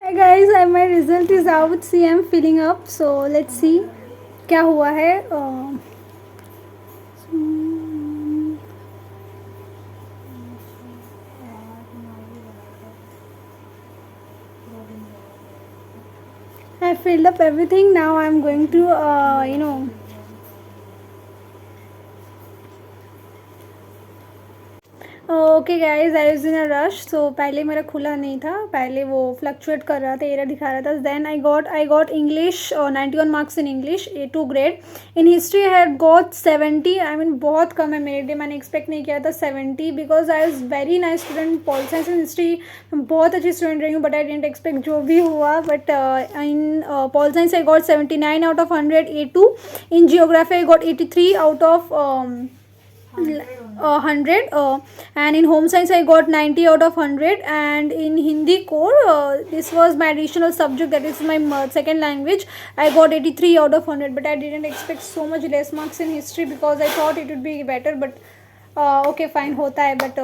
Hi guys, my result is out. See, I'm filling up. So let's see क्या हुआ है. I filled up everything. Now I'm going to okay guys, I was in a rush. So पहले मेरा खुला नहीं था, पहले वो फ्लक्चुएट कर रहा था, एरर दिखा रहा था. Then I got English 91 marks in English, A2 grade. In history I had got 70. I mean बहुत कम है मेरे लिए, मैंने एक्सपेक्ट नहीं किया था 70 because I was very nice student. Pol science in history बहुत अच्छी स्टूडेंट रही हूँ, बट आई डेंट एक्सपेक्ट जो भी हुआ. But in pol science I got 79 out of 100 A2. In geography I got 83 out of 100, and in home science I got 90 out of 100. And in Hindi core, this was my additional subject, that is my second language, I got 83 out of 100. But I didn't expect so much less marks in history because I thought it would be better. But okay fine, hota hai, but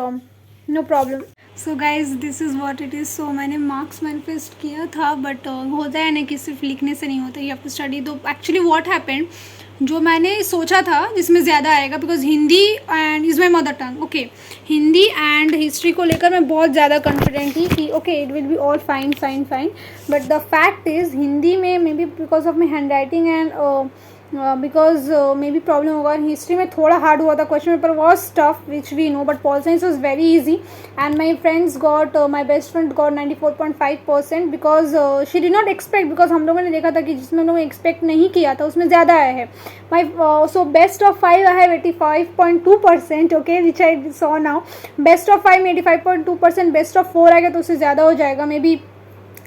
no problem. So guys this is what it is. So मैंने marks manifest किया था, but होता है ना कि सिर्फ लिखने से नहीं होता, यू हैव टू स्टडी. तो एक्चुअली वॉट हैपेंड, जो मैंने सोचा था जिसमें ज़्यादा आएगा, because Hindi and is my mother tongue. Okay, Hindi and history को लेकर मैं बहुत ज़्यादा कॉन्फिडेंट थी कि okay it will be all fine fine fine. But the fact is Hindi में maybe because of my handwriting and because maybe problem होगा. हिस्ट्री में थोड़ा हार्ड हुआ था, question paper was tough which we know, but pol science was very easy. And my friends got, my best friend got 94.5% because she did not expect, because हम लोगों ने देखा था कि जिसमें हम लोगों ने एक्सपेक्ट नहीं किया था उसमें ज़्यादा आया है. My so best of 5 I have 85.2%. Okay, which I saw now. Best of 5 में 85.2%, बेस्ट ऑफ 4 आएगा तो उससे ज़्यादा हो जाएगा, मे बी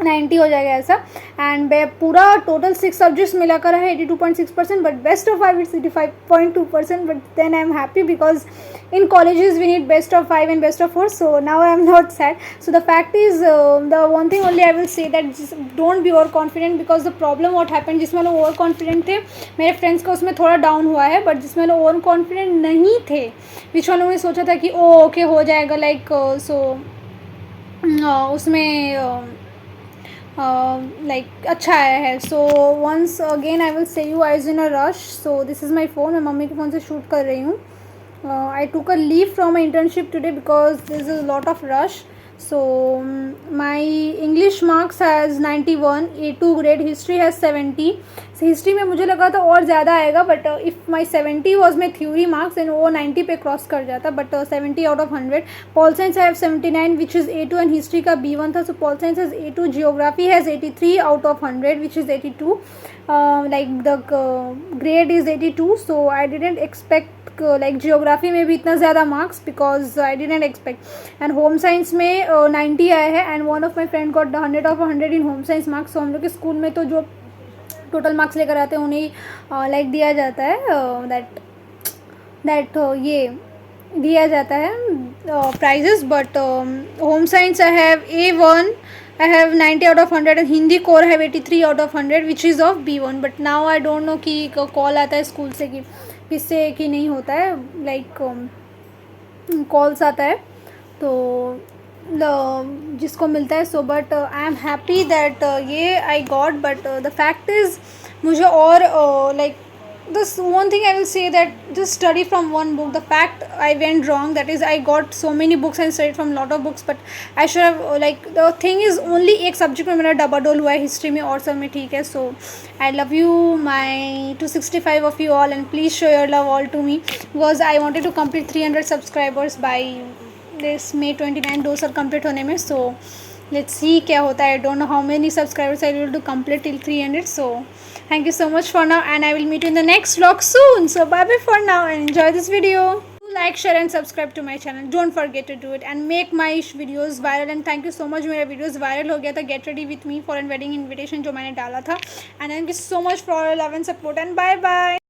90 हो जाएगा ऐसा. एंड पूरा टोटल 6 सब्जेक्ट्स मिलाकर है 82.6%, but best of 5 it's 85.2%. But then I am happy because in colleges we need best of 5 and best of 4, so now I am not sad. So the fact is, the one thing only I will say that just don't be overconfident, because the problem what happened, जिसमें लोग over confident थे मेरे friends का उसमें थोड़ा down हुआ है. But जिसमें लोग ओवर कॉन्फिडेंट नहीं थे, विच वालों ने सोचा था कि ओ ओके हो जाएगा, लाइक सो उसमें लाइक अच्छा आया है. So once again I will say you I was in a rush. So this is my phone, मैं मम्मी के फ़ोन से शूट कर रही हूँ. I took a leave from my internship today because there is a lot of rush. So my English marks has 91, A2 grade. History has 70. So history में मुझे लगा था और ज़्यादा आएगा, but if my 70 was my theory marks then वो 90 पे cross कर जाता, but 70 out of 100. Pol science I have 79 which is A2 and history का B1 था. So Pol science has A2, geography has 83 out of 100 which is 82. Like the grade is 82. So I didn't expect like geography में भी इतना ज़्यादा marks because I didn't expect. And home science में 90 आए हैं. And one of my friend got 100 of 100 in home science marks. So हम लोग के स्कूल में तो जो टोटल मार्क्स लेकर आते हैं उन्हें लाइक दिया जाता है दैट ये दिया जाता है prizes. But home science I have A1, I have 90 out of 100 and Hindi core I have 83 out of 100 which is of B1. But now I don't know कि कॉल आता है स्कूल से कि किससे कि नहीं होता है, लाइक कॉल्स आता है तो जिसको मिलता है. So but I am happy that ये I got. But the fact is मुझे और like this one thing I will say, that just study from one book. The fact I went wrong, that is I got so many books and studied from lot of books, but I should have like the thing is only एक subject में मेरा डबाडोल हुआ है history में, और सब में ठीक है. So I love you my 265 of you all, and please show your love all to me because I wanted to complete 300 subscribers by this May 29. दो साल complete होने में. So let's see क्या होता है. I don't know how many subscribers I will to complete till 300. So thank you so much for now, and I will meet you in the next vlog soon. So bye bye for now and enjoy this video. Do like, share and subscribe to my channel. Don't forget to do it and make my videos viral. And thank you so much. मेरा videos viral हो गया था. Get ready with me for a wedding invitation जो मैंने डाला था. And thank you so much for your love and support, and bye bye.